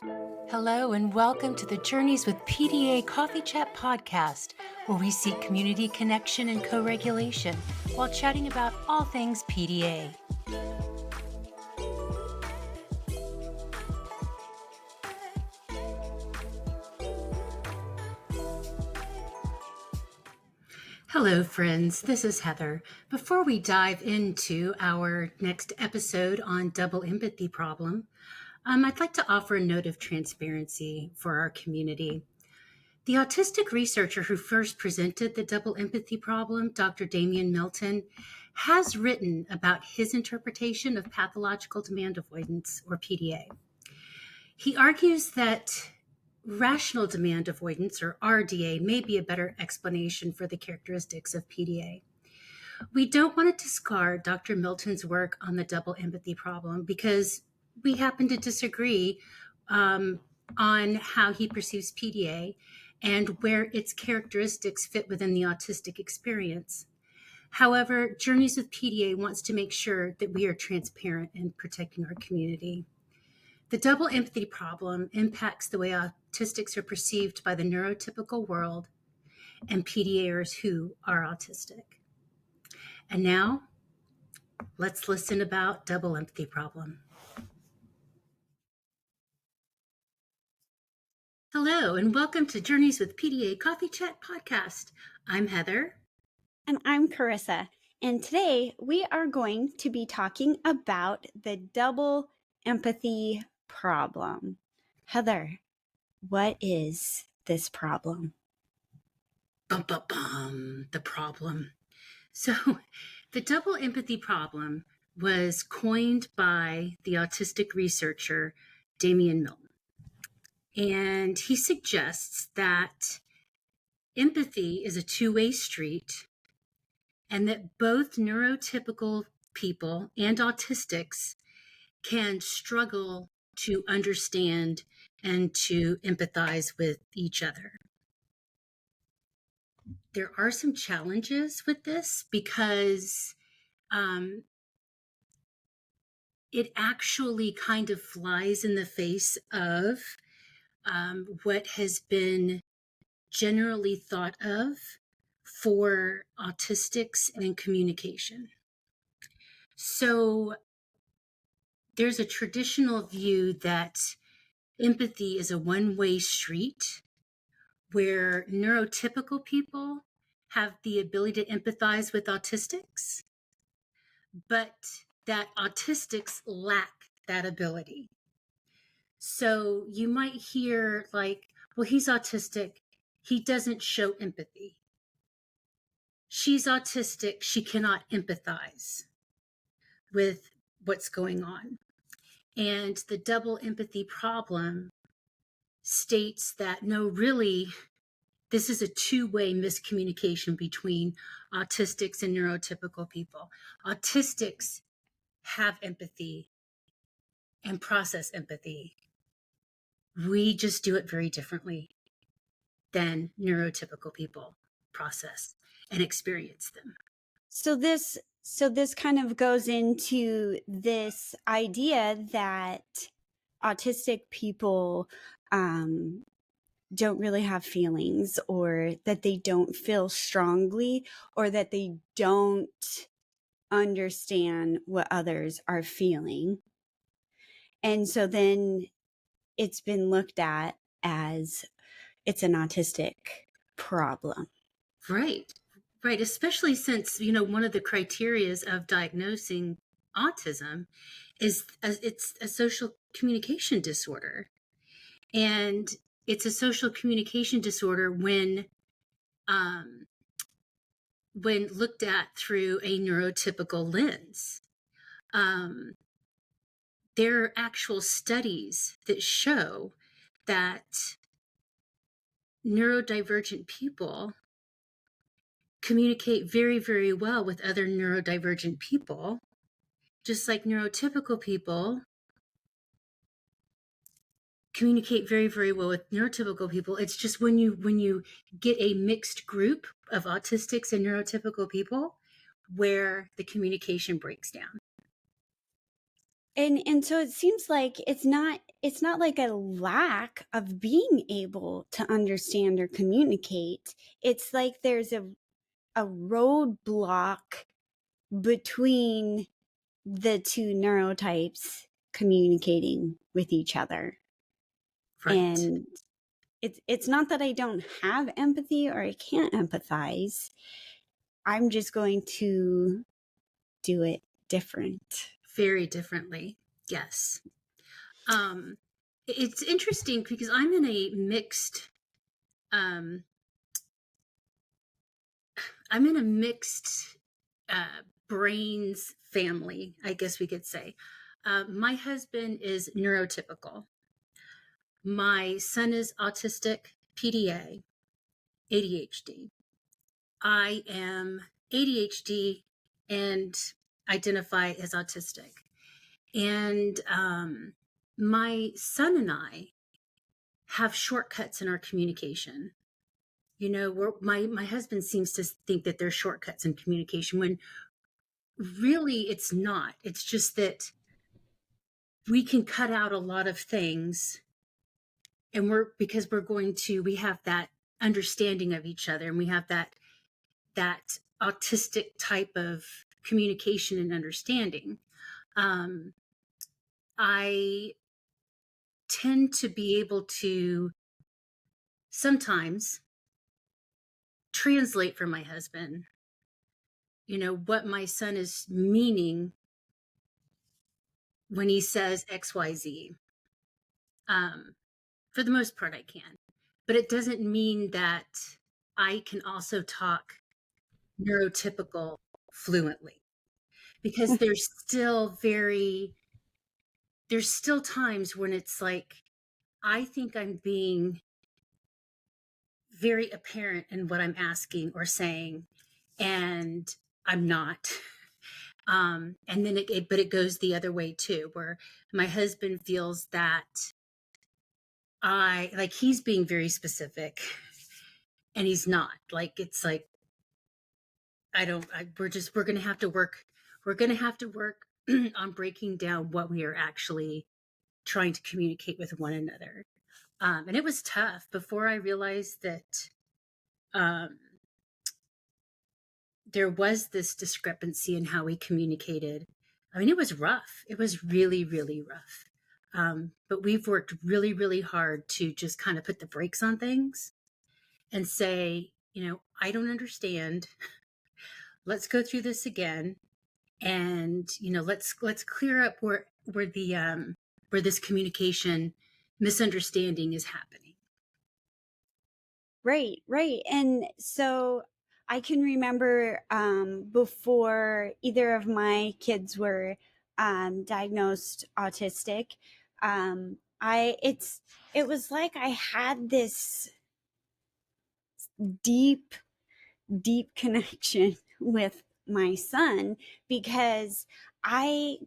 Hello, and welcome to the Journeys with PDA Coffee Chat podcast, where we seek community connection and co-regulation while chatting about all things PDA. Hello, friends. This is Heather. Before we dive into our next episode on double empathy problem, I'd like to offer a note of transparency for our community. The autistic researcher who first presented the double empathy problem, Dr. Damian Milton, has written about his interpretation of pathological demand avoidance, or PDA. He argues that rational demand avoidance, or RDA, may be a better explanation for the characteristics of PDA. We don't want to discard Dr. Milton's work on the double empathy problem because we happen to disagree on how he perceives PDA and where its characteristics fit within the autistic experience. However, Journeys with PDA wants to make sure that we are transparent in protecting our community. The double empathy problem impacts the way autistics are perceived by the neurotypical world and PDAers who are autistic. And now, let's listen about double empathy problem. Hello, and welcome to Journeys with PDA Coffee Chat podcast. I'm Heather. And I'm Kerissa. And today we are going to be talking about the double empathy problem. Heather, what is this problem? The problem. So, the double empathy problem was coined by the autistic researcher Damian Milton. And he suggests that empathy is a two-way street and that both neurotypical people and autistics can struggle to understand and to empathize with each other. There are some challenges with this because it actually kind of flies in the face of what has been generally thought of for autistics and communication. So there's a traditional view that empathy is a one-way street where neurotypical people have the ability to empathize with autistics, but that autistics lack that ability. So you might hear like, well, he's autistic, he doesn't show empathy. She's autistic, she cannot empathize with what's going on. And the double empathy problem states that no, really, this is a two-way miscommunication between autistics and neurotypical people. Autistics have empathy and process empathy. We just do it very differently than neurotypical people process and experience them. So this kind of goes into this idea that autistic people don't really have feelings, or that they don't feel strongly, or that they don't understand what others are feeling. And so then it's been looked at as it's an autistic problem. Right. Especially since, one of the criterias of diagnosing autism is it's a social communication disorder. And it's a social communication disorder when looked at through a neurotypical lens. There are actual studies that show that neurodivergent people communicate very, very well with other neurodivergent people, just like neurotypical people communicate very, very well with neurotypical people. It's just when you get a mixed group of autistics and neurotypical people where the communication breaks down. And so it seems like it's not it's not like a lack of being able to understand or communicate. It's like there's a roadblock between the two neurotypes communicating with each other. Right. And it's not that I don't have empathy or I can't empathize. I'm just going to do it different. Very differently. Yes. It's interesting because I'm in a mixed um, brains family, I guess we could say. My husband is neurotypical. My son is autistic, PDA, ADHD. I am ADHD and identify as autistic. And my son and I have shortcuts in our communication. You know, my husband seems to think that there's shortcuts in communication when really it's not. It's just that we can cut out a lot of things, and we have that understanding of each other, and we have that autistic type of communication and understanding. um, I tend to be able to sometimes translate for my husband, you know, what my son is meaning when he says XYZ. For the most part, I can. But it doesn't mean that I can also talk neurotypical fluently, because there's still times when it's like, I think I'm being very apparent in what I'm asking or saying, and I'm not. And then but it goes the other way too, where my husband feels that he's being very specific and he's not. Like, it's like, we're going to have to work. We're going to have to work on breaking down what we are actually trying to communicate with one another. And it was tough before I realized that um, there was this discrepancy in how we communicated. I mean, it was rough. It was really, really rough. But we've worked really, really hard to just kind of put the brakes on things and say, you know, I don't understand. Let's go through this again, and you know, let's clear up where this communication misunderstanding is happening. Right, right. And so I can remember before either of my kids were diagnosed autistic, it was like I had this deep, deep connection with my son, because I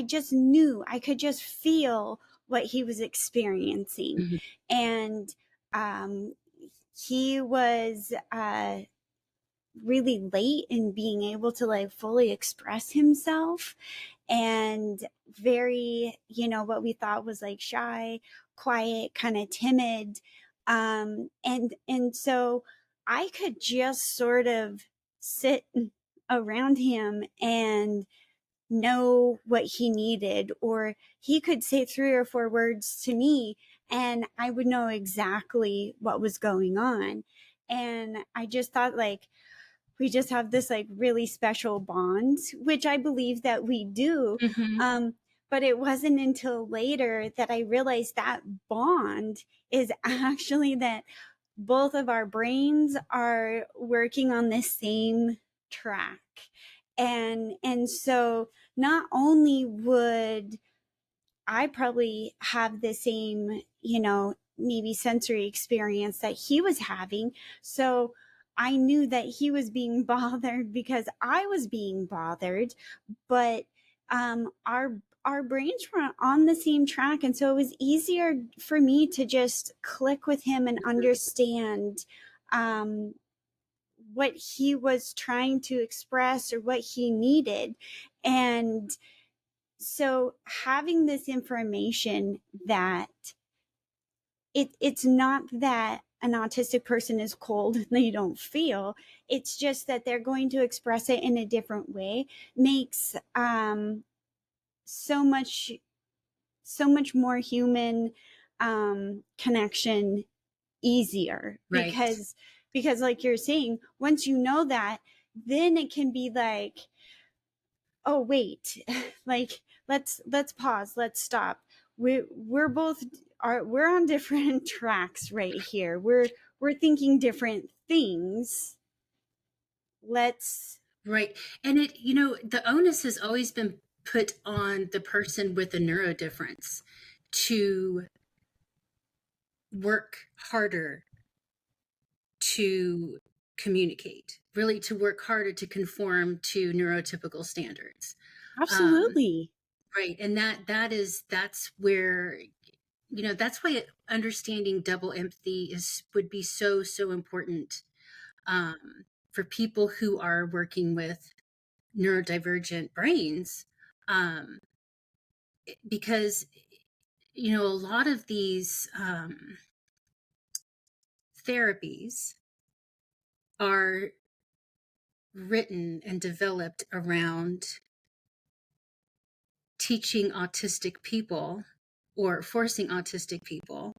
just knew, I could just feel what he was experiencing. Mm-hmm. And he was really late in being able to like fully express himself, and very, what we thought was like shy, quiet, kind of timid. And so I could just sort of sit around him and know what he needed, or he could say 3 or 4 words to me and I would know exactly what was going on. And I just thought, like, we just have this like really special bond, which I believe that we do. Mm-hmm. But it wasn't until later that I realized that bond is actually that both of our brains are working on the same track. And so not only would I probably have the same, maybe sensory experience that he was having. So I knew that he was being bothered because I was being bothered, but our brains were on the same track, and so it was easier for me to just click with him and understand what he was trying to express or what he needed. And So having this information that it's not that an autistic person is cold and they don't feel, it's just that they're going to express it in a different way, makes so much more human connection easier, Right. because like you're saying, once you know that, then it can be like, oh wait, like let's pause, let's stop. We're both we're on different tracks right here. We're thinking different things. Let's Right. And the onus has always been put on the person with a neurodifference to work harder to communicate, really to work harder to conform to neurotypical standards. Um, absolutely. right. And that's where, that's why understanding double empathy would be so, so important um, for people who are working with neurodivergent brains. Um, because, a lot of these therapies are written and developed around teaching autistic people or forcing autistic people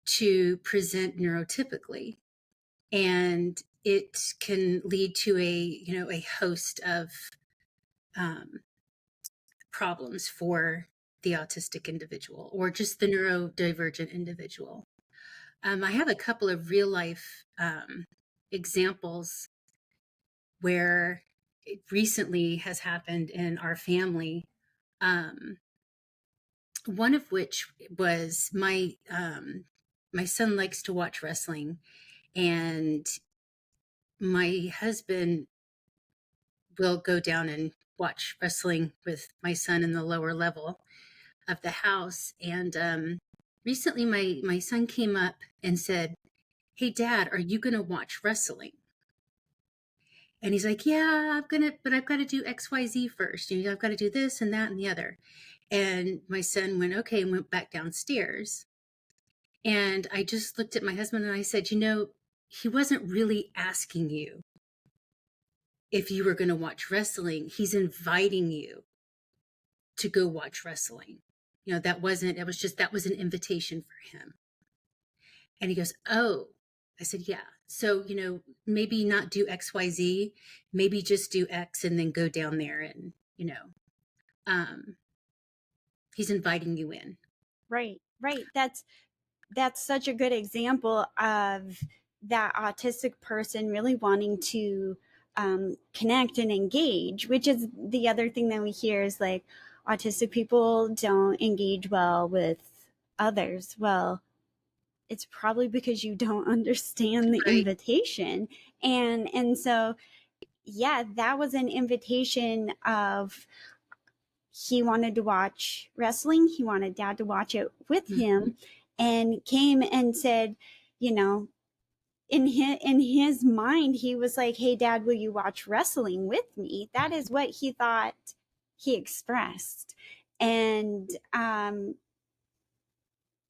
to present neurotypically. And it can lead to a host of um, problems for the autistic individual or just the neurodivergent individual. I have a couple of real life examples where it recently has happened in our family. Um, one of which was my son likes to watch wrestling, and my husband will go down and watch wrestling with my son in the lower level of the house. And recently, my son came up and said, "Hey, Dad, are you going to watch wrestling?" And he's like, "Yeah, I'm gonna, but I've got to do XYZ first. I've got to do this and that and the other." And my son went, "Okay," and went back downstairs. And I just looked at my husband and I said, he wasn't really asking you if you were going to watch wrestling. He's inviting you to go watch wrestling. That was an invitation for him. And he goes, "Oh." I said, "Yeah. So, maybe not do XYZ, maybe just do X and then go down there and, um, he's inviting you in." Right. That's such a good example of that autistic person really wanting to connect and engage, which is the other thing that we hear is like autistic people don't engage well with others. Well, it's probably because you don't understand the Right. invitation. And so yeah, that was an invitation of he wanted to watch wrestling. He wanted Dad to watch it with Mm-hmm. him, and came and said, you know, in his mind, he was like, "Hey, Dad, will you watch wrestling with me?" That is what he thought he expressed, and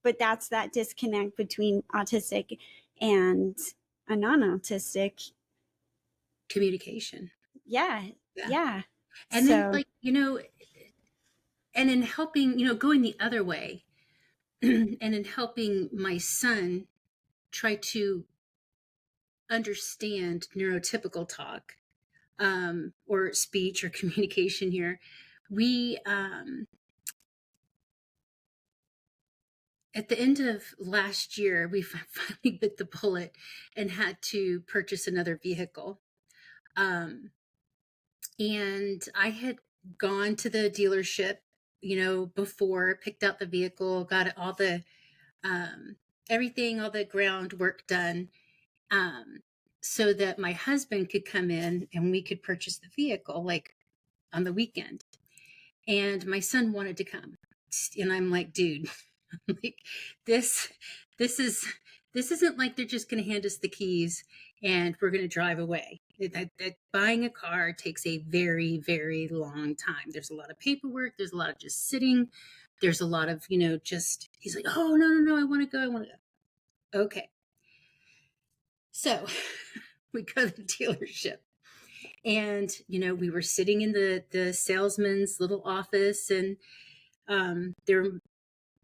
but that's that disconnect between autistic and a non-autistic. Communication. Yeah, Yeah. yeah. And then, So and in helping, going the other way, and in helping my son try to understand neurotypical talk, or speech or communication here, we, at the end of last year, we finally bit the bullet and had to purchase another vehicle. Um, and I had gone to the dealership, before, picked out the vehicle, got all the everything, all the groundwork done, um, so that my husband could come in and we could purchase the vehicle like on the weekend. And my son wanted to come, and I'm like, "Dude, like this, this is this isn't like they're just going to hand us the keys and we're going to drive away. That buying a car takes a very, very long time. There's a lot of paperwork. There's a lot of just sitting. There's a lot of, just, he's like, oh, no, no, no, I want to go. I want to go. Okay. So we go to the dealership. And, we were sitting in the salesman's little office, and there were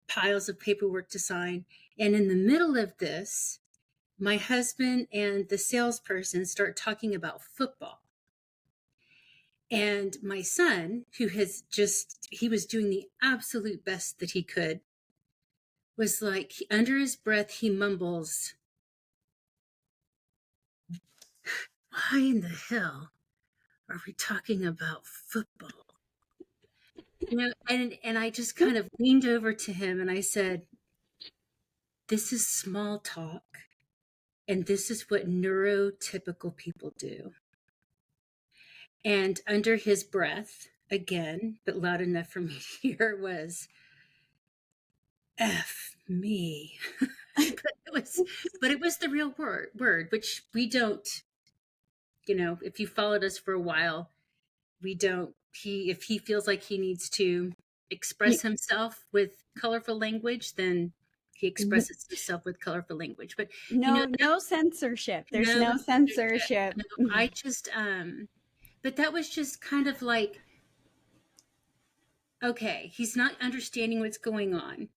piles of paperwork to sign. And in the middle of this, my husband and the salesperson start talking about football. And my son, who he was doing the absolute best that he could, was like, under his breath, he mumbles, why in the hell are we talking about football? And I just kind of leaned over to him and I said, this is small talk. And this is what neurotypical people do. And under his breath, again, but loud enough for me to hear, was F me. but it was the real word, which we don't, if you followed us for a while, we don't, if he feels like he needs to express himself with colorful language, then he expresses himself with colorful language. But no censorship. There's no censorship. No, I just but that was just kind of like, okay, he's not understanding what's going on.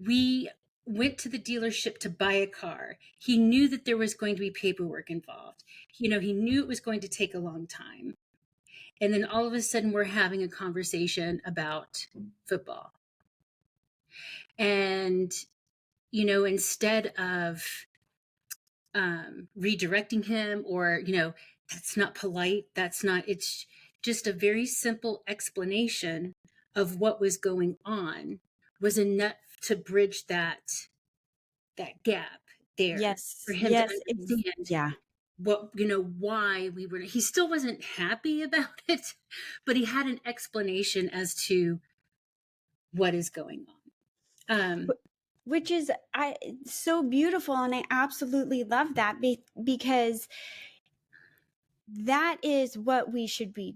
We went to the dealership to buy a car. He knew that there was going to be paperwork involved. He knew it was going to take a long time. And then all of a sudden we're having a conversation about football. And, instead of redirecting him or, that's not polite, it's just a very simple explanation of what was going on was enough to bridge that gap there. Yes. For him to understand what, why we were, he still wasn't happy about it, but he had an explanation as to what is going on. Which is so beautiful. And I absolutely love that because that is what we should be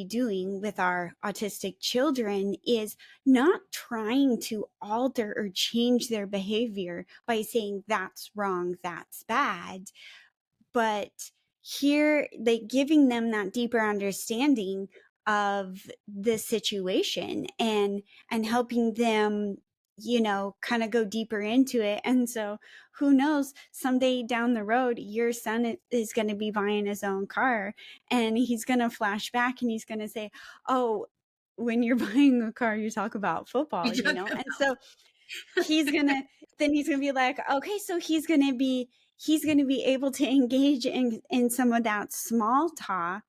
doing with our autistic children, is not trying to alter or change their behavior by saying that's wrong, that's bad, but here, like, giving them that deeper understanding of the situation and helping them, kind of go deeper into it. And so who knows, someday down the road, your son is going to be buying his own car and he's going to flash back and he's going to say, oh, when you're buying a car, you talk about football, and so he's going to be like, okay, so he's going to be able to engage in some of that small talk,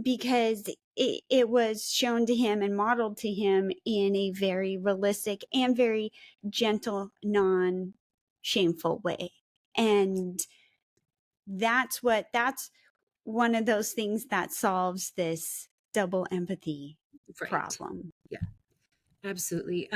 because it was shown to him and modeled to him in a very realistic and very gentle, non-shameful way. And that's one of those things that solves this double empathy problem. Yeah, absolutely.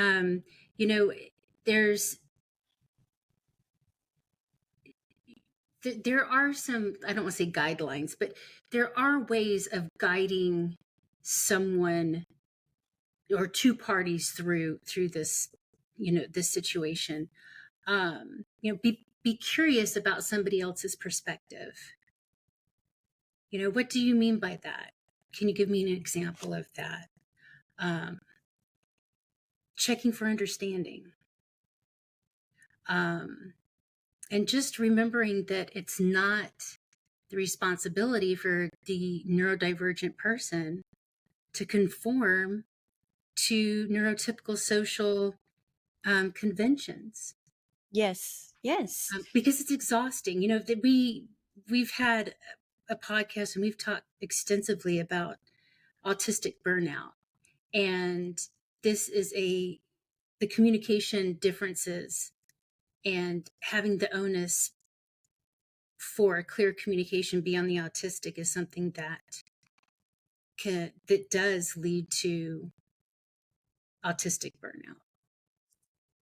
There are some, I don't want to say guidelines, but there are ways of guiding someone or two parties through this, this situation. Be curious about somebody else's perspective. What do you mean by that? Can you give me an example of that? Checking for understanding. And just remembering that it's not the responsibility for the neurodivergent person to conform to neurotypical social conventions. Yes. Because it's exhausting. That we've had a podcast and we've talked extensively about autistic burnout. And this is the communication differences and having the onus for clear communication beyond the autistic is something that does lead to autistic burnout.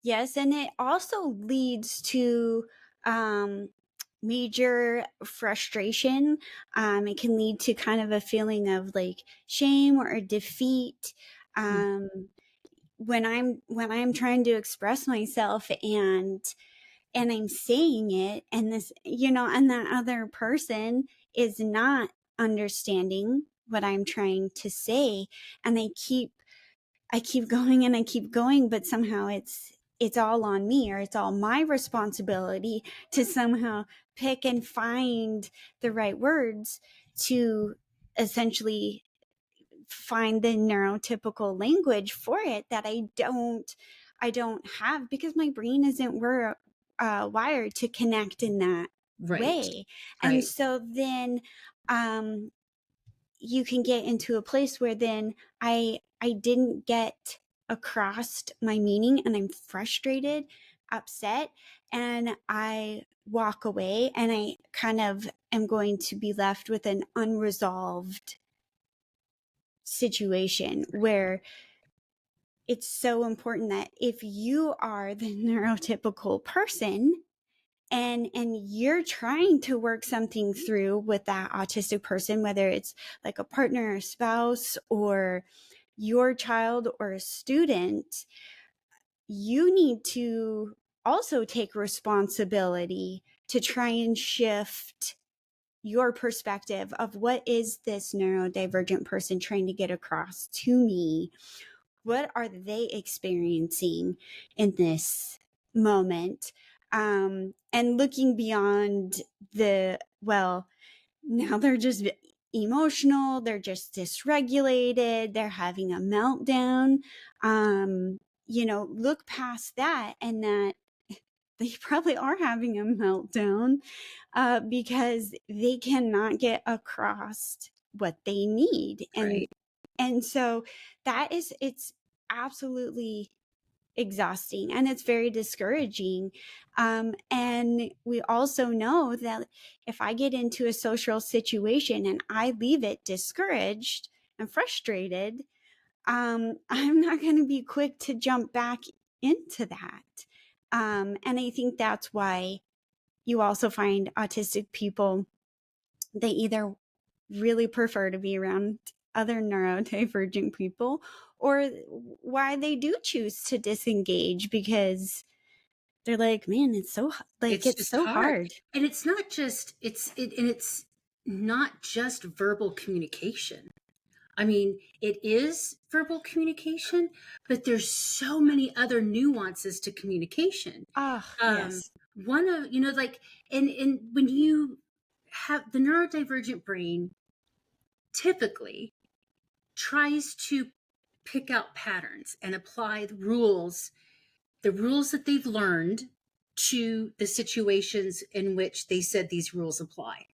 Yes, and it also leads to major frustration. It can lead to kind of a feeling of like shame or defeat. Mm. Um, when I'm trying to express myself and I'm saying it, and this, and that other person is not understanding what I'm trying to say, and I keep going and I keep going, but somehow it's all on me, or it's all my responsibility to somehow pick and find the right words to essentially find the neurotypical language for it that I don't have, because my brain isn't wired to connect in that Right. way. And Right. so then you can get into a place where then I didn't get across my meaning, and I'm frustrated, upset, and I walk away, and I kind of am going to be left with an unresolved situation where it's so important that if you are the neurotypical person and you're trying to work something through with that autistic person, whether it's like a partner, a spouse, or your child or a student, you need to also take responsibility to try and shift your perspective of what is this neurodivergent person trying to get across to me. What are they experiencing in this moment? And looking beyond now they're just emotional, they're just dysregulated, they're having a meltdown. Look past that, and that they probably are having a meltdown because they cannot get across what they need. Right. And so it's absolutely exhausting, and it's very discouraging. And we also know that if I get into a social situation and I leave it discouraged and frustrated, I'm not going to be quick to jump back into that. And I think that's why you also find autistic people, they either really prefer to be around other neurodivergent people, or why they do choose to disengage, because they're like, man, It's it's just so hard. hard. And it's not just it's not just verbal communication. I mean, it is verbal communication, but there's so many other nuances to communication. Ah, Um, yes. one of, like, and when you have the neurodivergent brain, typically tries to pick out patterns and apply the rules that they've learned to the situations in which they said these rules apply.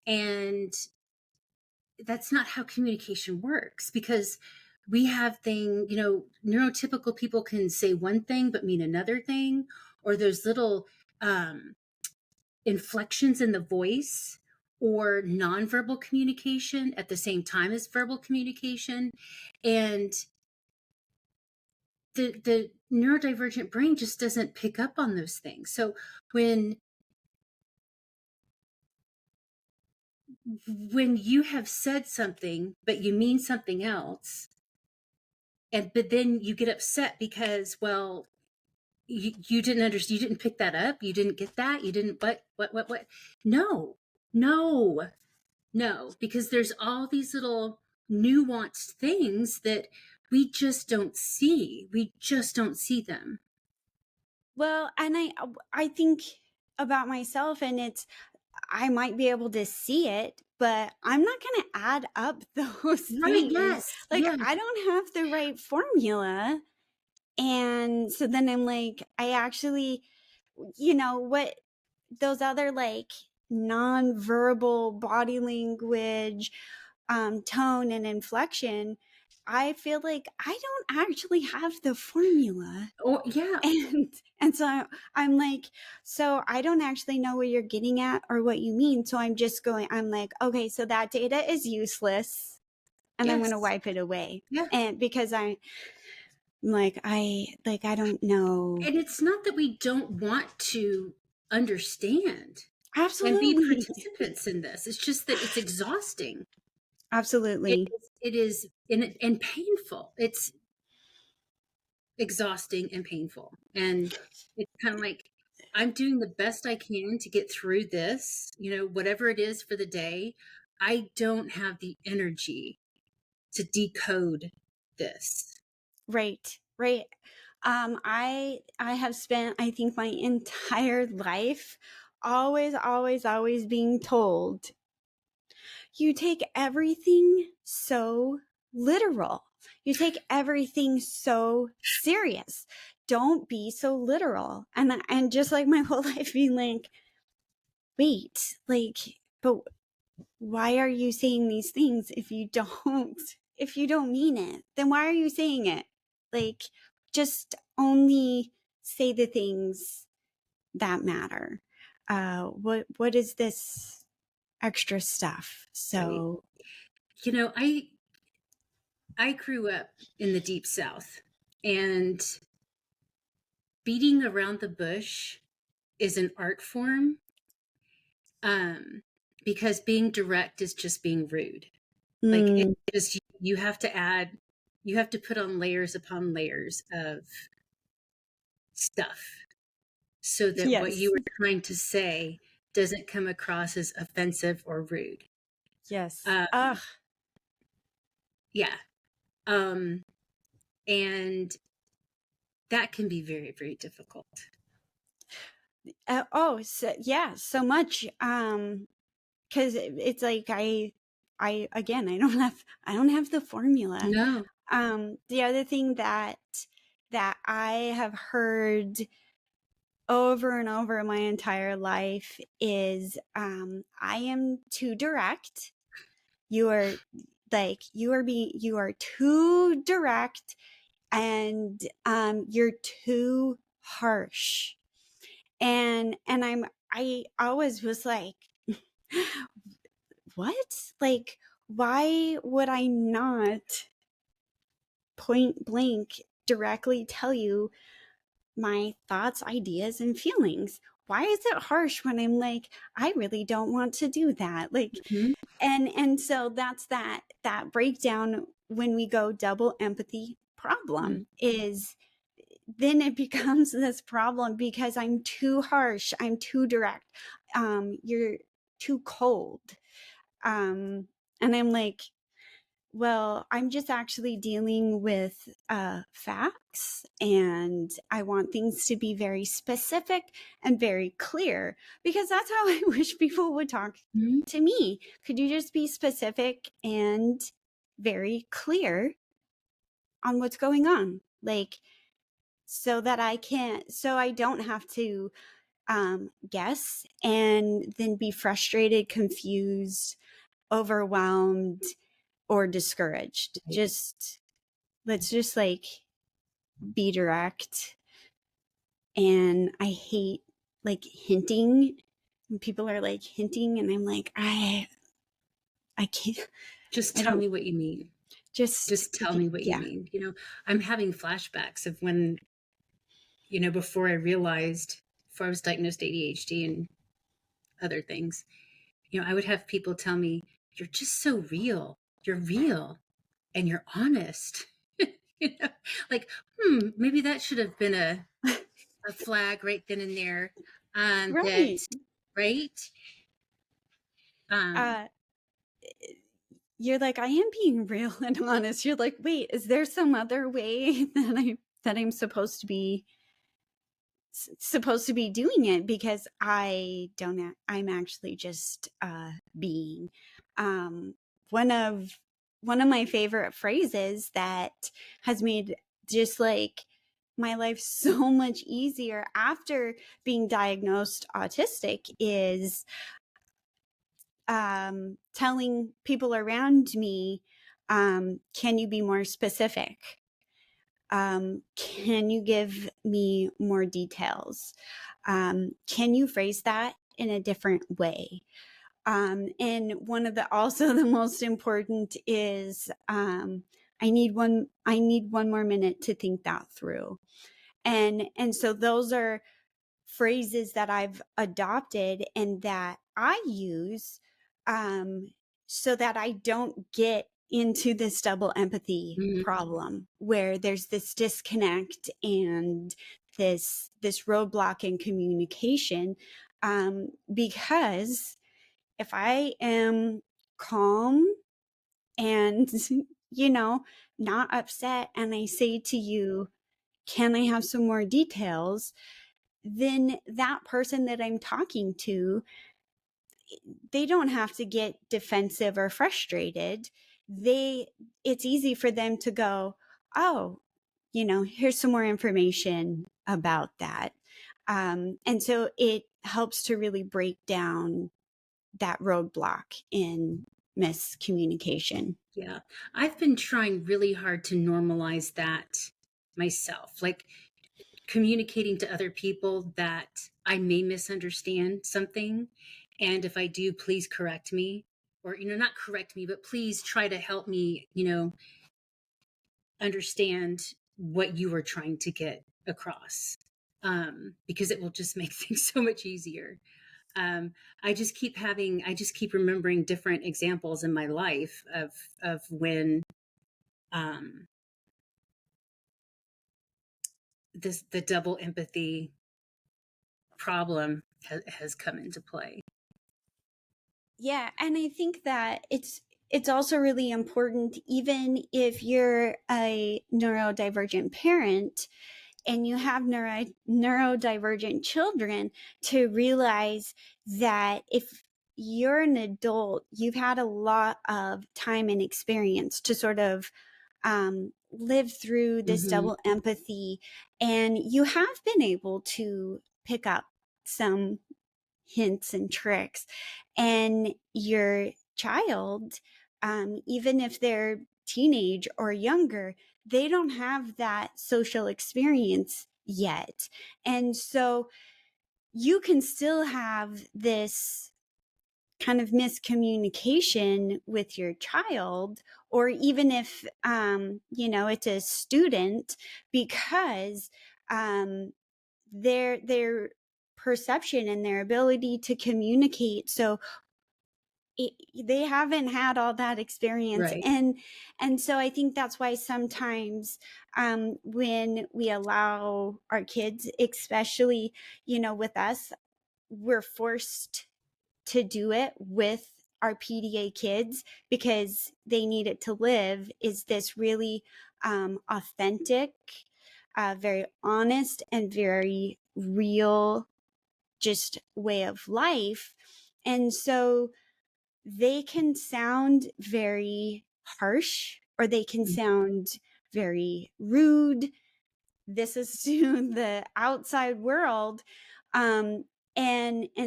And that's not how communication works, because we have neurotypical people can say one thing but mean another thing, or there's little um, inflections in the voice or nonverbal communication at the same time as verbal communication. And the neurodivergent brain just doesn't pick up on those things. So when when you have said something but you mean something else, but then you get upset because, well, you didn't understand, you didn't pick that up, you didn't get that, you didn't, what, no, no, no, because there's all these little nuanced things that we just don't see them. Well, and I think about myself, and I might be able to see it, but I'm not going to add up those Right. things. Yes. Like, Yeah. I don't have the right formula. And so then I'm like, I actually, what those other like non-verbal body language, tone and inflection, I feel like I don't actually have the formula. Or yeah. And so I'm like, so I don't actually know what you're getting at or what you mean. So I'm like, okay, so that data is useless, and I'm going Yes. to wipe it away. Yeah. And because I don't know. And it's not that we don't want to understand. and be Absolutely. participants in this. It's just that it's exhausting. Absolutely. It is and painful. It's exhausting and painful. And it's kind of like, I'm doing the best I can to get through this, whatever it is for the day. I don't have the energy to decode this. Right. Right. I have spent, I think, my entire life always being told, you take everything so literal. You take everything so serious. Don't be so literal. And just like my whole life being like, wait, like, but why are you saying these things if you don't mean it? Then why are you saying it? Like, just only say the things that matter. What is this extra stuff? Right. So I grew up in the deep South, and beating around the bush is an art form, because being direct is just being rude. Like, it mm, just, you have to put on layers upon layers of stuff so that what yes, you were trying to say doesn't come across as offensive or rude. yes. Um, yeah. Um, and that can be very, very difficult. Oh, so, yeah, so much. Because it's like I again, I don't have the formula. No. The other thing that I have heard over and over my entire life is, I am too direct. You are you are too direct, and you're too harsh. And I always was like, what? Like, why would I not point blank directly tell you my thoughts, ideas, and feelings? Why is it harsh when I'm like, I really don't want to do that? Like, Mhm. and so that's that breakdown when we go double empathy problem is then it becomes this problem because I'm too harsh, I'm too direct, you're too cold, and I'm like, well, I'm just actually dealing with facts, and I want things to be very specific and very clear, because that's how I wish people would talk Mhm. to me. Could you just be specific and very clear on what's going on? Like, so that so I don't have to guess and then be frustrated, confused, overwhelmed, or discouraged. Right. Just let's just like be direct. And I hate like hinting. When people are like hinting, and I'm like, I can't. Just I tell don't. me what you mean. Just Just tell me what you yeah. mean. I'm having flashbacks of when, before I was diagnosed ADHD and other things, I would have people tell me, you're just so real. You're real and you're honest. you know, like, maybe that should have been a flag right then and there. That, Right. right? Um, Uh, you're like, I am being real and honest. You're like, wait, is there some other way that I'm supposed to be doing it? Because I'm actually just being. um one of my favorite phrases that has made just like my life so much easier after being diagnosed autistic is telling people around me, can you be more specific? Can you give me more details? Can you phrase that in a different way? And one of the also the most important is, I need one more minute to think that through. And so those are phrases that I've adopted and that I use, so that I don't get into this double empathy Mhm. problem where there's this disconnect and this roadblock in communication. Because if I am calm and not upset, and I say to you, can I have some more details? Then that person that I'm talking to, they don't have to get defensive or frustrated. It's easy for them to go, oh, here's some more information about that. And so it helps to really break down that roadblock in miscommunication. Yeah. I've been trying really hard to normalize that myself, like communicating to other people that I may misunderstand something. And if I do, please correct me. Or, not correct me, but please try to help me, understand what you were trying to get across. Because it will just make things so much easier. I just keep remembering different examples in my life of when um, the double empathy problem has come into play. Yeah, and I think that it's also really important, even if you're a neurodivergent parent and you have neurodivergent children, to realize that if you're an adult, you've had a lot of time and experience to sort of live through this Mm-hmm. double empathy, and you have been able to pick up some hints and tricks. And your child, even if they're teenage or younger, they don't have that social experience yet. And so you can still have this kind of miscommunication with your child, or even if it's a student, because their perception and their ability to communicate, so they haven't had all that experience. Right. And so I think that's why sometimes when we allow our kids, especially with us, we're forced to do it with our PDA kids because they need it to live, is this really authentic, very honest, and very real just way of life. And so they can sound very harsh, or they can sound very rude. This is to the outside world. And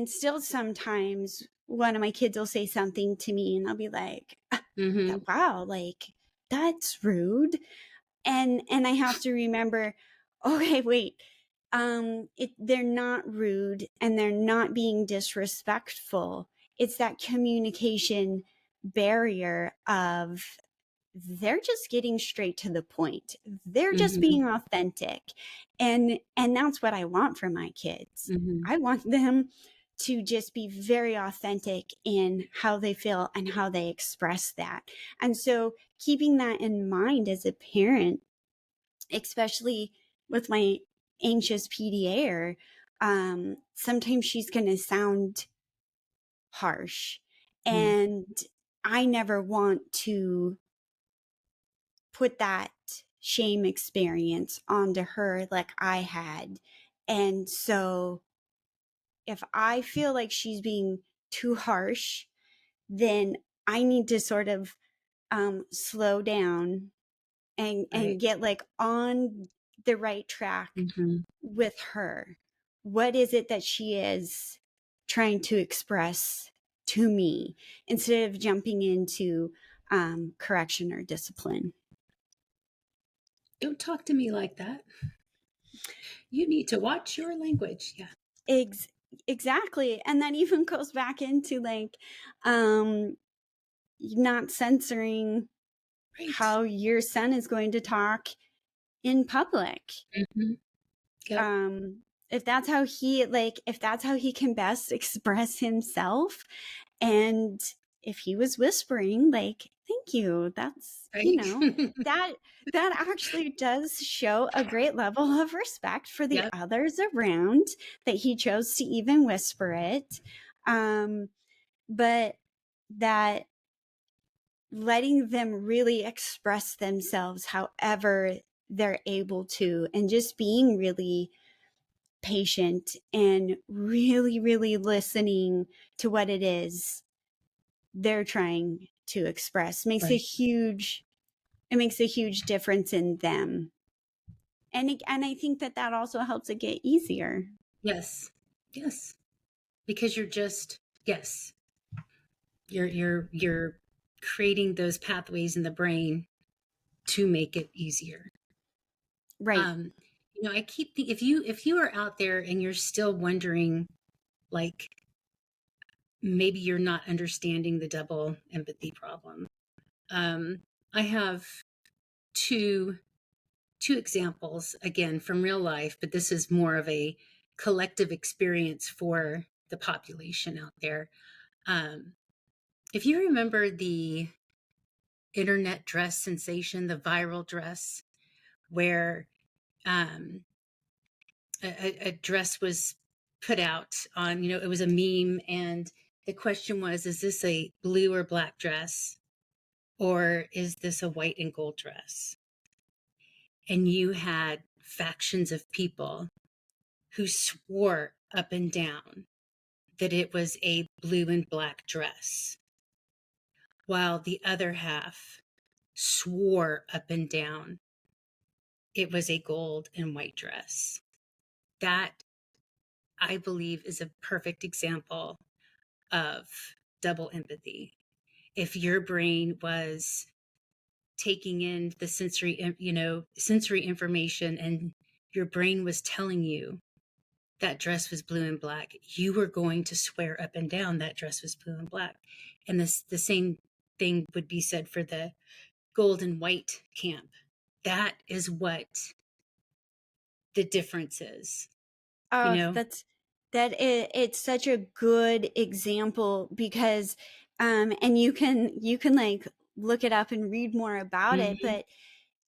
still sometimes one of my kids will say something to me and I'll be like, Mm-hmm. wow, like that's rude. And I have to remember, okay, wait, they're not rude and they're not being disrespectful. It's that communication barrier of, they're just getting straight to the point. They're just Mm-hmm. being authentic. And that's what I want for my kids. Mm-hmm. I want them to just be very authentic in how they feel and how they express that. And so keeping that in mind as a parent, especially with my anxious PDA, sometimes she's going to sound harsh. And I never want to put that shame experience onto her like I had. And so if I feel like she's being too harsh, then I need to sort of slow down and Right. get like on the right track Mm-hmm. with her. What is it that she is trying to express to me, instead of jumping into correction or discipline? Don't talk to me like that. You need to watch your language. Yeah. Ex- exactly. And that even goes back into like not censoring Right. how your son is going to talk in public. Mm-hmm. Yep. Um, if that's how he can best express himself, and if he was whispering, like, thank you, that's, Right. that actually does show a great level of respect for the Yep. others around, that he chose to even whisper it. But that letting them really express themselves however they're able to, and just being really patient and really, really listening to what it is they're trying to express makes a Right. huge difference in them. And I think that also helps it get easier. Yes. Yes. Because you're just, yes, you're creating those pathways in the brain to make it easier. Right. I keep if you are out there and you're still wondering, like, maybe you're not understanding the double empathy problem. I have two examples, again, from real life, but this is more of a collective experience for the population out there. Um, if you remember the internet dress sensation, the viral dress, where um, a dress was put out on, it was a meme, and the question was, is this a blue or black dress? Or is this a white and gold dress? And you had factions of people who swore up and down that it was a blue and black dress, while the other half swore up and down it was a gold and white dress. That, I believe, is a perfect example of double empathy. If your brain was taking in the sensory information, and your brain was telling you that dress was blue and black, you were going to swear up and down that dress was blue and black. And the same thing would be said for the gold and white camp. That is what the difference is, you Oh, know? it's such a good example, because and you can like look it up and read more about it, Mm-hmm.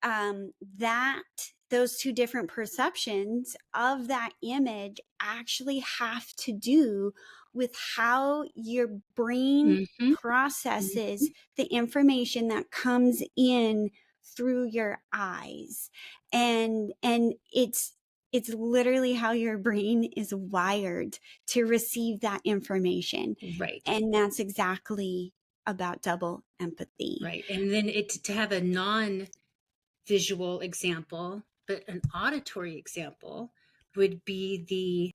but that those two different perceptions of that image actually have to do with how your brain Mm-hmm. Mm-hmm. processes the information that comes in through your eyes. And it's literally how your brain is wired to receive that information. Right. And that's exactly about double empathy. Right. And then to have a non-visual example, but an auditory example would be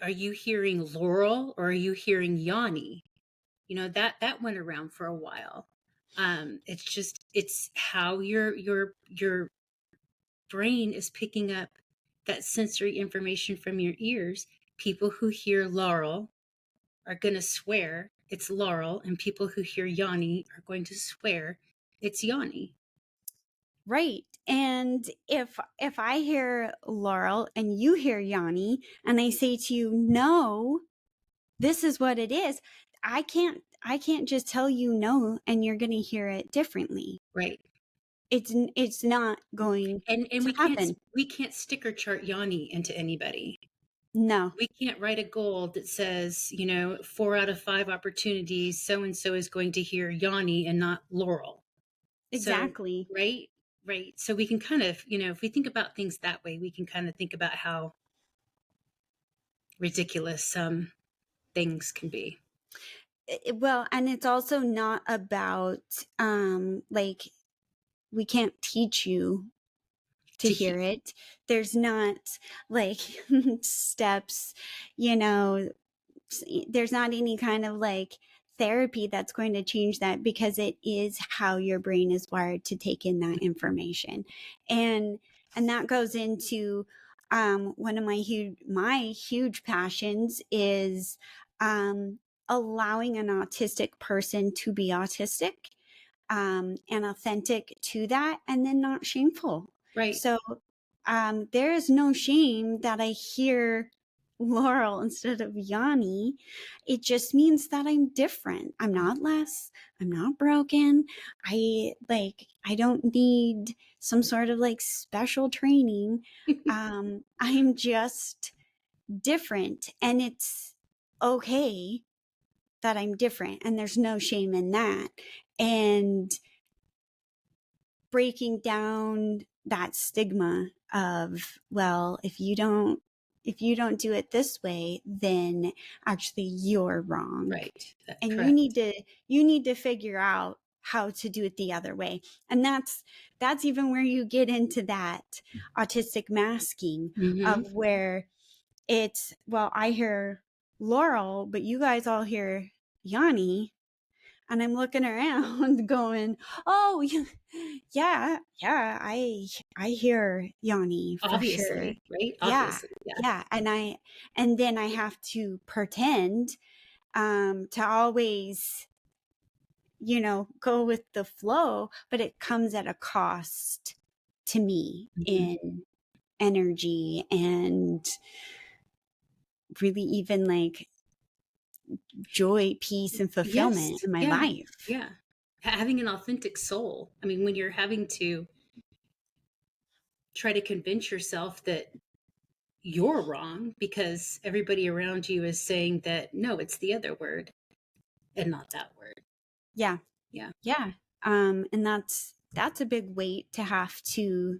are you hearing Laurel or are you hearing Yanni? That went around for a while. It's how your brain is picking up that sensory information from your ears. People who hear Laurel are going to swear it's Laurel, and people who hear Yanni are going to swear it's Yanni. Right. And if I hear Laurel and you hear Yanni, and I say to you, no, this is what it is, I can't just tell you no and you're going to hear it differently. Right. It's not going And to happen. we can't sticker chart Yanni into anybody. No. We can't write a goal that says, 4 out of 5 opportunities, so and so is going to hear Yanni and not Laurel. So, Exactly. right, right. So we can kind of, if we think about things that way, we can kind of think about how ridiculous some things can be. Well, and it's also not about like, we can't teach you to To hear it. There's not like steps, you know, there's not any kind of like therapy that's going to change that, because it is how your brain is wired to take in that information. And that goes into one of my huge passions is allowing an autistic person to be autistic, and authentic to that, and then not shameful. right. So there is no shame that I hear Laurel instead of Yanni. It just means that I'm different. I'm not less. I'm not broken. I don't need some sort of like special training. I'm just different, and it's okay that I'm different, and there's no shame in that. And breaking down that stigma of, well, if you don't do it this way, then actually you're wrong. Right. And Correct. you need to figure out how to do it the other way. And that's even where you get into that autistic masking of where it's, well, I hear Laurel, but you guys all hear Yanni. And I'm looking around going, oh, yeah, I hear Yanni for sure. Obviously, right? Yeah, Obviously, yeah. And then I have to pretend to always, go with the flow, but it comes at a cost to me in energy and really even like joy, peace, and fulfillment Yes. in my Yeah. life. Yeah. Having an authentic soul. I mean, when you're having to try to convince yourself that you're wrong because everybody around you is saying that, no, it's the other word and not that word. Yeah. Yeah. Yeah. And that's a big weight to have to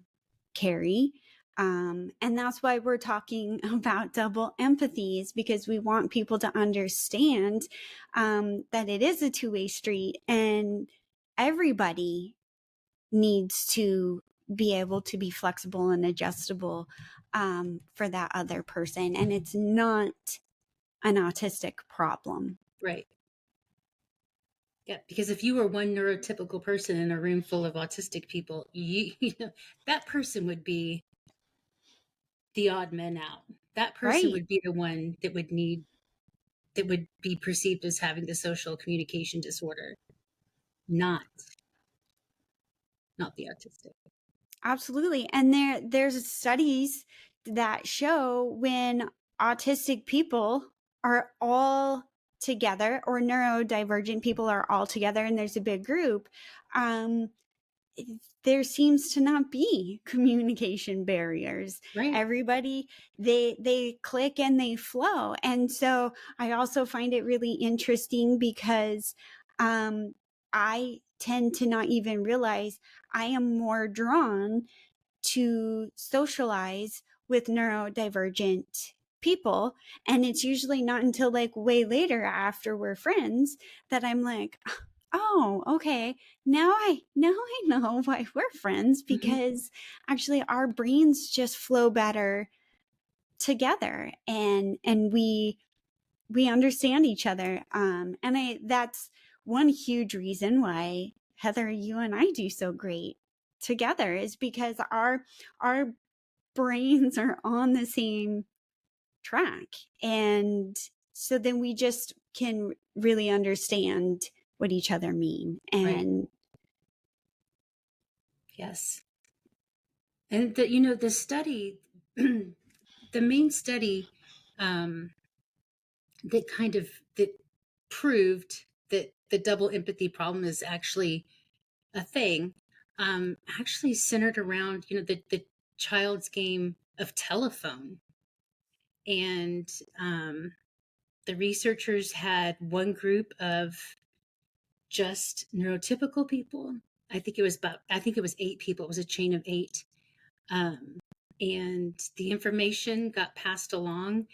carry. And that's why we're talking about double empathies, because we want people to understand that it is a two-way street, and everybody needs to be able to be flexible and adjustable for that other person. And it's not an autistic problem. Right. Yeah, because if you were one neurotypical person in a room full of autistic people, you know, that person would be the odd man out. That person Right. would be the one that would be perceived as having the social communication disorder, not not the autistic. Absolutely. And there's studies that show when autistic people are all together, or neurodivergent people are all together, and there's a big group, um, there seems to not be communication barriers. Right. Everybody, they click and they flow. And so I also find it really interesting because I tend to not even realize I am more drawn to socialize with neurodivergent people. And it's usually not until like way later after we're friends that I'm like, oh, okay. Now I know why we're friends, because actually our brains just flow better together, and we understand each other. And that's one huge reason why, Heather, you and I do so great together, is because our brains are on the same track. And so then we just can really understand what each other mean. And Right. Yes. And the study, the main study um, that proved that the double empathy problem is actually a thing, actually centered around the child's game of telephone. And the researchers had one group of just neurotypical people. I think it was 8 people. It was a chain of 8. Um, and the information got passed along,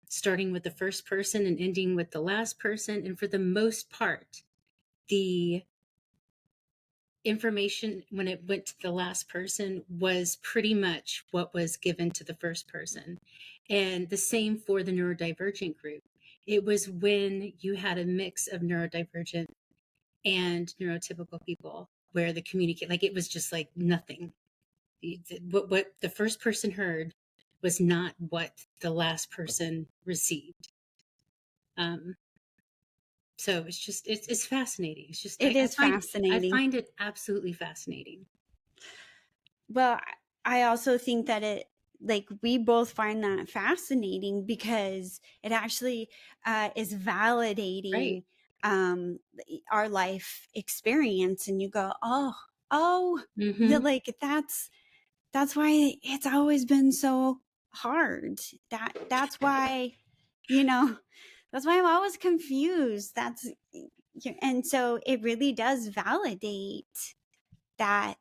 starting with the first person and ending with the last person. And for the most part, the information when it went to the last person was pretty much what was given to the first person. And the same for the neurodivergent group. It was when you had a mix of neurodivergent and neurotypical people where the communicate, like, it was just like nothing. What the first person heard was not what the last person received. Um, so it's fascinating. It's just it is I fascinating. find it absolutely fascinating. Well, I also think that we both find that fascinating because it actually is Right. validating our life experience. And you go, oh, Mm-hmm. like that's why it's always been so hard. That's why, you know, that's why I'm always confused. And so it really does validate that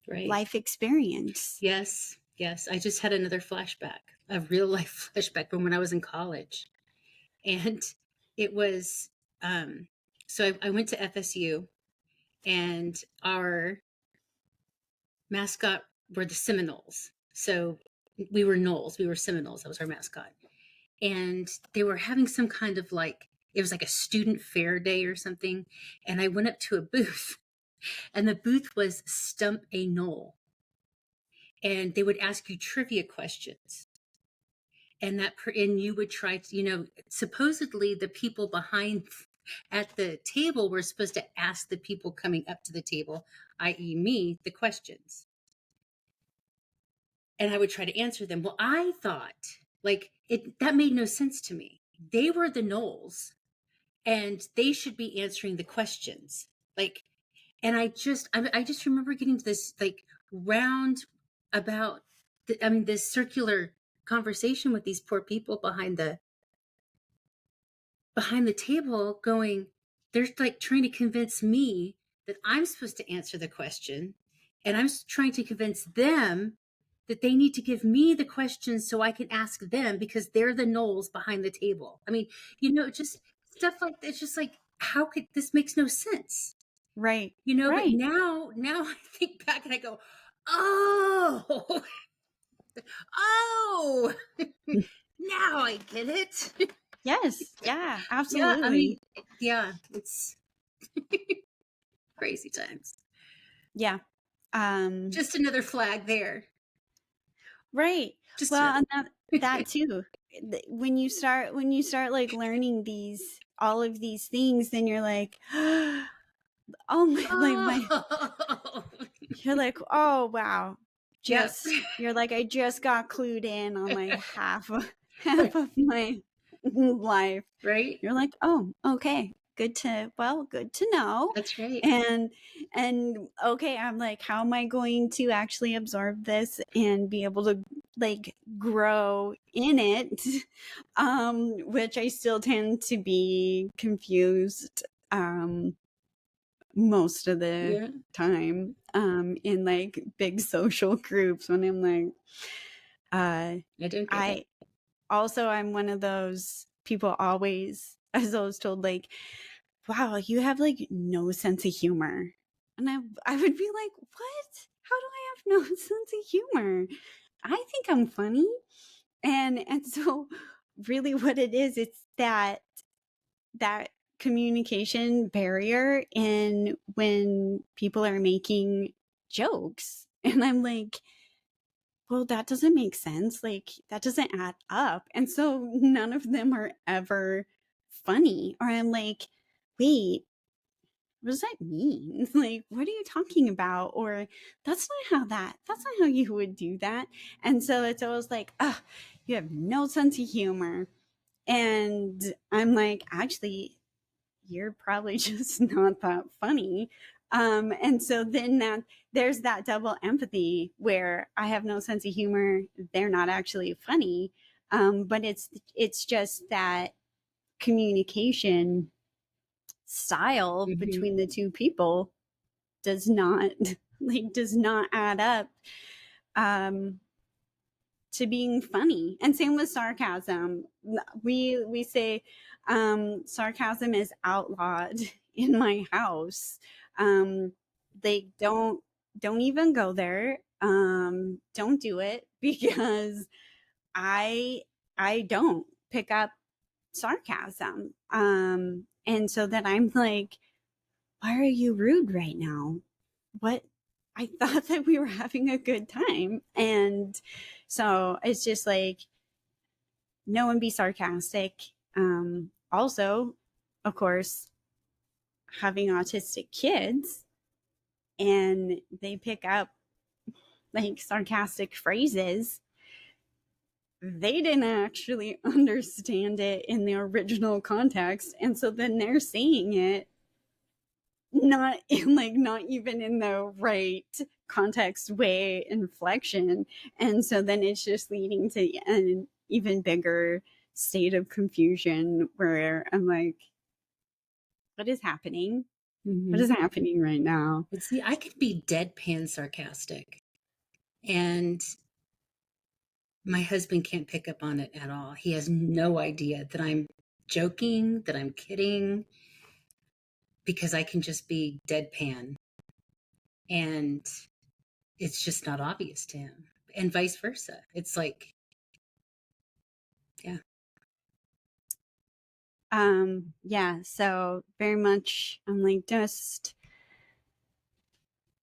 Right. life experience. Yes. Yes. I just had another flashback, a real life flashback from when I was in college. And it was, so I went to FSU, and our mascot were the Seminoles. So we were Knowles, we were Seminoles. That was our mascot. And they were having some kind of like, it was like a student fair day or something. And I went up to a booth, and the booth was Stump a Knoll. And they would ask you trivia questions. And you would try to, supposedly the people behind at the table were supposed to ask the people coming up to the table, i.e., me, the questions. And I would try to answer them. Well, I thought like that made no sense to me. They were the Knowles, and they should be answering the questions. Like, and I just remember getting to this like round about, this circular conversation with these poor people behind the table going, they're like trying to convince me that I'm supposed to answer the question. And I'm trying to convince them that they need to give me the questions so I can ask them because they're the Knowles behind the table. Just stuff like that. It's just like, how could this makes no sense? Right. But Right. now I think back and I go, oh, oh, now I get it. Yes. Yeah, Yeah, absolutely. yeah, it's crazy times. Yeah. Um, Just another flag there. right. Just Well, another. and that too. When you start like learning all of these things, then you're like, oh my, Oh, you're like, oh wow. yeah, You're like, I just got clued in on like half of my life. right. You're like, oh, okay, good to know. That's right. And okay, I'm like, how am I going to actually absorb this and be able to like grow in it? Which I still tend to be confused most of the Yeah, time in like big social groups when I'm like, I don't get it. I also, I'm one of those people always, as I was told, like, wow, you have like no sense of humor. And I would be like, what? How do I have no sense of humor? I think I'm funny. And so really what it is, it's that communication barrier in when people are making jokes. And I'm like, well, that doesn't make sense. Like, that doesn't add up. And so none of them are ever funny. Or I'm like, wait, what does that mean? Like, what are you talking about? Or that's not how you would do that. And so it's always like, ah, you have no sense of humor. And I'm like, actually, you're probably just not that funny. And so then there's that double empathy where I have no sense of humor. They're not actually funny. But it's just that communication style Hmm. between the two people does not does not add up um, to being funny. And same with sarcasm. We say sarcasm is outlawed in my house. They don't even go there. Don't do it because I I don't pick up sarcasm. And so then I'm like, why are you rude right now? What? I thought that we were having a good time. And so it's just like, no one be sarcastic. Also, of course, having autistic kids and they pick up like sarcastic phrases, they didn't actually understand it in the original context. And so then they're saying it not even in the right context, way, inflection. And so then it's just leading to an even bigger state of confusion where I'm like, what is happening? What is happening right now? But see, I could be deadpan sarcastic, and my husband can't pick up on it at all. He has no idea that I'm joking, that I'm kidding, because I can just be deadpan. And it's just not obvious to him. And vice versa. It's like, yeah. Yeah, so very much I'm like, just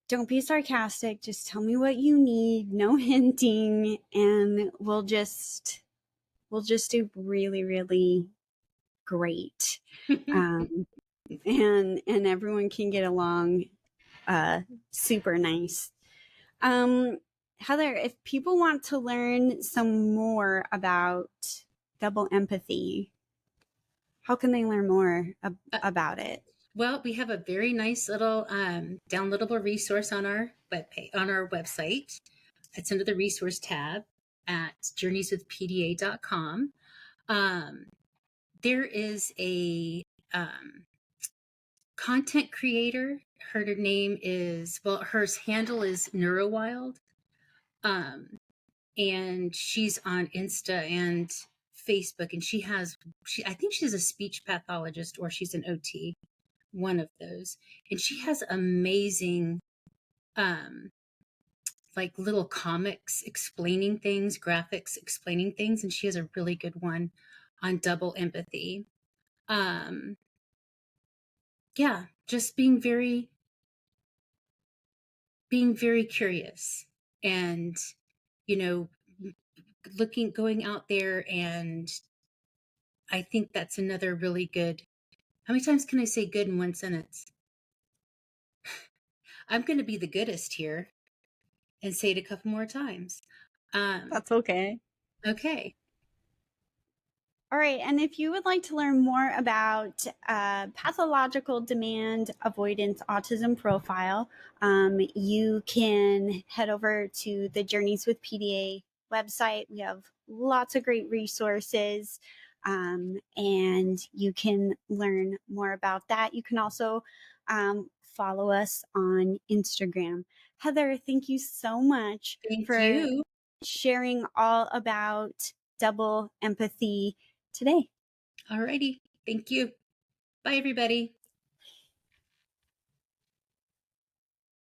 don't be sarcastic, just tell me what you need, no hinting, and we'll just do really, really great. And everyone can get along super nice. Heather, if people want to learn some more about double empathy, how can they learn more about it? Well, we have a very nice little downloadable resource on our website. It's under the resource tab at journeyswithpda.com. There is a content creator. Her name is, her handle is Neurowild. And she's on Insta and Facebook, and I think she's a speech pathologist or she's an OT, one of those. And she has amazing, like little comics explaining things, graphics explaining things. And she has a really good one on double empathy. Yeah, just being very curious and, going out there. And I think that's another really good. How many times can I say good in one sentence? I'm going to be the goodest here and say it a couple more times. That's okay. Okay. All right. And if you would like to learn more about pathological demand avoidance autism profile, you can head over to the Journeys with PDA website. We have lots of great resources, and you can learn more about that. You can also follow us on Instagram. Heather, thank you so much Thank for you. sharing all about double empathy today. Alrighty. Thank you. Bye, everybody.